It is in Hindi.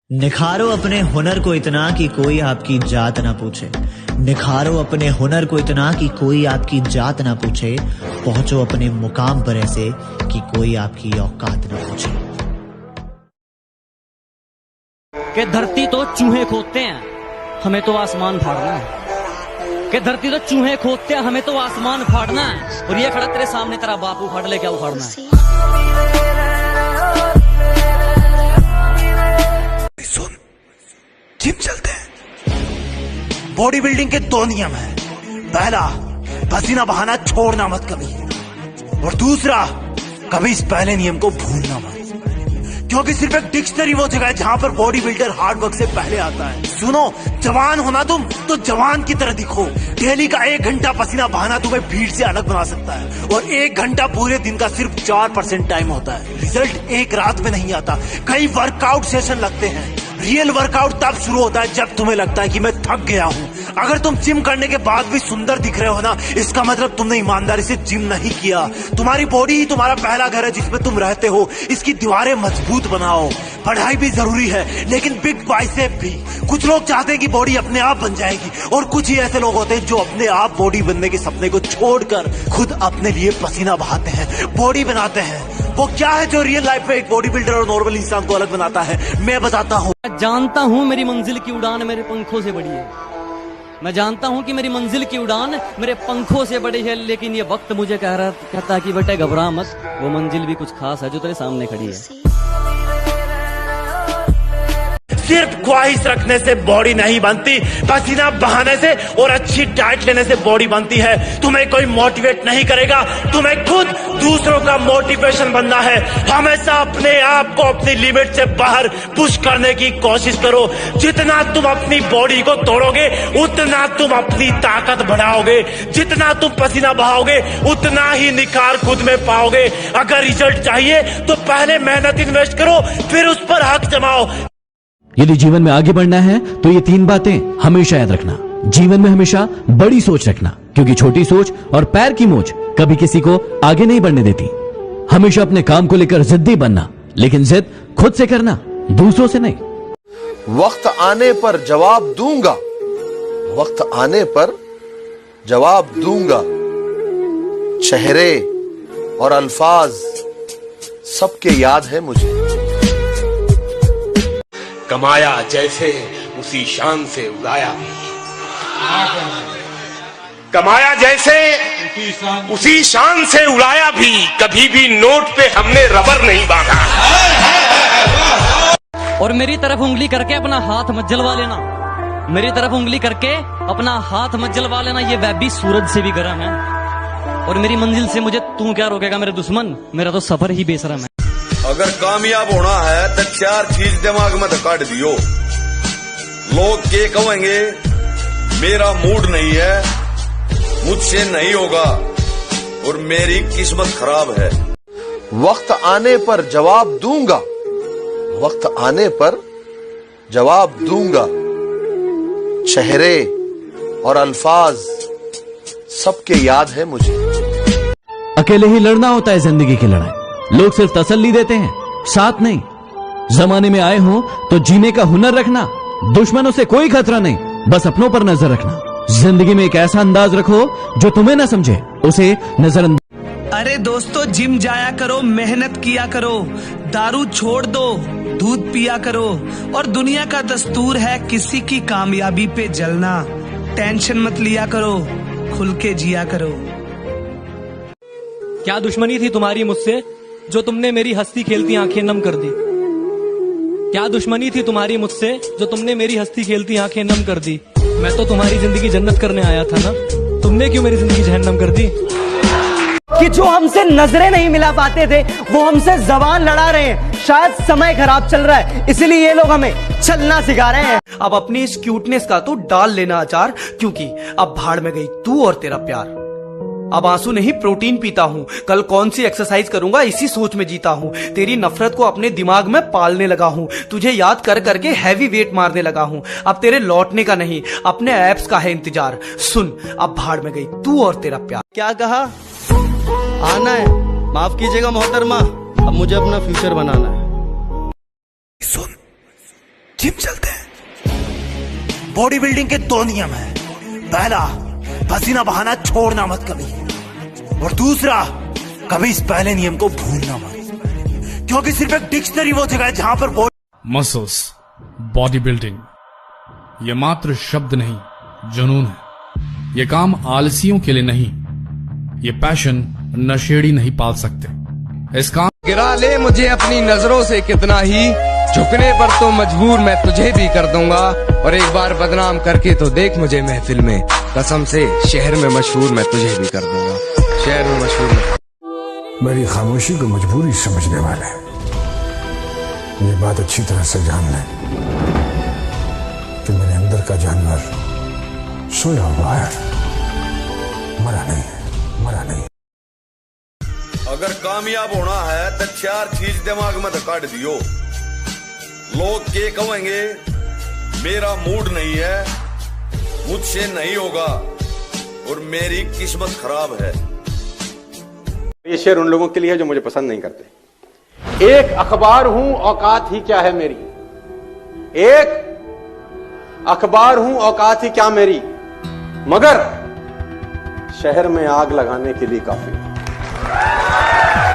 निखारो अपने हुनर को इतना कि कोई आपकी जात ना पूछे। निखारो अपने हुनर को इतना कि कोई आपकी जात ना पूछे। पहुंचो अपने मुकाम पर ऐसे कि कोई आपकी औकात ना पूछे। कि धरती तो चूहे खोदते हैं, हमें तो आसमान फाड़ना है। कि धरती तो चूहे खोदते हैं, हमें तो आसमान फाड़ना है। और ये खड़ा तेरे सामने तेरा बाप उखाड़ ले, क्या उखाड़ना है? सुन, जिम चलते हैं। बॉडी बिल्डिंग के 2 नियम हैं। पहला, पसीना बहाना छोड़ना मत कभी, और दूसरा, कभी इस पहले नियम को भूलना मत, क्योंकि सिर्फ एक डिक्शनरी वो जगह है जहां पर बॉडी बिल्डर हार्ड वर्क से पहले आता है। सुनो, जवान होना तुम तो जवान की तरह दिखो। डेली का 1 घंटा पसीना बहाना तुम्हें भीड़ से अलग बना सकता है, और 1 घंटा पूरे दिन का सिर्फ 4% टाइम होता है। रिजल्ट एक रात में नहीं आता, कई वर्कआउट सेशन लगते हैं। रियल वर्कआउट तब शुरू होता है जब तुम्हें लगता है कि मैं थक गया हूँ। अगर तुम जिम करने के बाद भी सुंदर दिख रहे हो ना, इसका मतलब तुमने ईमानदारी से जिम नहीं किया। तुम्हारी बॉडी ही तुम्हारा पहला घर है जिसमें तुम रहते हो। इसकी दीवारें मजबूत बनाओ। पढ़ाई भी जरूरी है, लेकिन बिग बाइसेप भी। कुछ लोग चाहते हैं कि बॉडी अपने आप बन जाएगी, और कुछ ही ऐसे लोग होते हैं जो अपने आप बॉडी बनने के सपने को छोड़कर खुद अपने लिए पसीना बहाते हैं, बॉडी बनाते हैं। वो क्या है जो रियल लाइफ में एक बॉडी बिल्डर और नॉर्मल इंसान को अलग बनाता है? मैं बताता हूँ। जानता हूँ मेरी मंजिल की उड़ान मेरे पंखों से बड़ी है। मैं जानता हूँ कि मेरी मंजिल की उड़ान मेरे पंखों से बड़ी है, लेकिन ये वक्त मुझे कहता है कि बेटे घबरा मत, वो मंजिल भी कुछ खास है जो तेरे सामने खड़ी है। सिर्फ ख्वाहिश रखने से बॉडी नहीं बनती, पसीना बहाने से और अच्छी डाइट लेने से बॉडी बनती है। तुम्हें कोई मोटिवेट नहीं करेगा, तुम्हें खुद दूसरों का मोटिवेशन बनना है। हमेशा अपने आप को अपनी लिमिट से बाहर पुश करने की कोशिश करो। जितना तुम अपनी बॉडी को तोड़ोगे, उतना तुम अपनी ताकत बढ़ाओगे। जितना तुम पसीना बहाओगे, उतना ही निखार खुद में पाओगे। अगर रिजल्ट चाहिए तो पहले मेहनत इन्वेस्ट करो, फिर उस पर हक जमाओ। यदि जीवन में आगे बढ़ना है तो ये 3 बातें हमेशा याद रखना। जीवन में हमेशा बड़ी सोच रखना, क्योंकि छोटी सोच और पैर की मोच कभी किसी को आगे नहीं बढ़ने देती। हमेशा अपने काम को लेकर जिद्दी बनना, लेकिन जिद खुद से करना, दूसरों से नहीं। वक्त आने पर जवाब दूंगा, वक्त आने पर जवाब दूंगा। चेहरे और अल्फाज सबके याद है मुझे। कमाया जैसे उसी शान से उड़ाया, कमाया जैसे उसी शान से उड़ाया भी। कभी भी नोट पे हमने रबर नहीं बांधा। और मेरी तरफ उंगली करके अपना हाथ मत जलवा लेना। मेरी तरफ उंगली करके अपना हाथ मत जलवा लेना, ये वैबी सूरज से भी गर्म है। और मेरी मंजिल से मुझे तू क्या रोकेगा मेरे दुश्मन? मेरा तो सफर ही बेशरम है। अगर कामयाब होना है तो 4 चीज दिमाग में काट दियो। लोग के कहेंगे मेरा मूड नहीं है, मुझसे नहीं होगा, और मेरी किस्मत खराब है। वक्त आने पर जवाब दूंगा, वक्त आने पर जवाब दूंगा। चेहरे और अल्फाज सबके याद है मुझे। अकेले ही लड़ना होता है जिंदगी की लड़ाई। लोग सिर्फ तसल्ली देते हैं, साथ नहीं। जमाने में आए हो तो जीने का हुनर रखना। दुश्मनों से कोई खतरा नहीं, बस अपनों पर नजर रखना। जिंदगी में एक ऐसा अंदाज रखो जो तुम्हें ना समझे, उसे नजरअंदाज। अरे दोस्तों, जिम जाया करो, मेहनत किया करो, दारू छोड़ दो, दूध पिया करो। और दुनिया का दस्तूर है किसी की कामयाबी पे जलना। टेंशन मत लिया करो, खुल के जिया करो। क्या दुश्मनी थी तुम्हारी मुझसे जो तुमने मेरी हंसती खेलती आंखें नम कर दी? क्या दुश्मनी थी तुम्हारी मुझसे जो तुमने मेरी हंसती खेलती आंखें नम कर दी? मैं तो तुम्हारी जिंदगी जन्नत करने आया था ना, तुमने क्यों मेरी जिंदगी जहन्नम कर दी? कि जो हमसे नजरें नहीं मिला पाते थे वो हमसे जबान लड़ा रहे हैं। शायद समय खराब चल रहा है, इसलिए ये लोग हमें चलना सिखा रहे हैं। अब अपनी इस क्यूटनेस का तो डाल लेना अचार, क्योंकि अब भाड़ में गई तू और तेरा प्यार। अब आंसू नहीं प्रोटीन पीता हूँ, कल कौन सी एक्सरसाइज करूंगा इसी सोच में जीता हूँ। तेरी नफरत को अपने दिमाग में पालने लगा हूँ, तुझे याद कर करके हैवी वेट मारने लगा हूँ। अब तेरे लौटने का नहीं, अपने एप्स का है इंतजार। सुन, अब भाड़ में गई तू और तेरा प्यार। क्या कहा? आना है, माफ कीजिएगा मोहतरमा, अब मुझे अपना फ्यूचर बनाना है। सुन, जिम चलते हैं। बॉडी बिल्डिंग के दो नियम है। पहला, पसीना बहाना छोड़ना मत कभी, और दूसरा, कभी इस पहले नियम को भूलना मत, क्योंकि सिर्फ एक डिक्शनरी वो जगह है जहां पर मसल्स, बॉडी बिल्डिंग, ये मात्र शब्द नहीं, जुनून है। ये काम आलसियों के लिए नहीं, ये पैशन नशेड़ी नहीं पाल सकते। इस काम गिरा ले मुझे अपनी नजरों से कितना ही, झुकने पर तो मजबूर मैं तुझे भी कर दूंगा, और एक बार बदनाम करके तो देख मुझे महफिल में, कसम से शहर में मशहूर मैं तुझे भी कर दूंगा, शहर में मशहूर। मेरी खामोशी को मजबूरी समझने वाले ये बात अच्छी तरह से जान लें कि मेरे अंदर का जानवर सोया हुआ है, मरा नहीं है, मरा नहीं। अगर कामयाब होना है तो चार चीज दिमाग में काट दियो। लोग के कहेंगे मेरा मूड नहीं है, मुझसे नहीं होगा, और मेरी किस्मत खराब है। ये शेर उन लोगों के लिए है जो मुझे पसंद नहीं करते। एक अखबार हूं, औकात ही क्या है मेरी। एक अखबार हूं, औकात ही क्या मेरी, मगर शहर में आग लगाने के लिए काफी।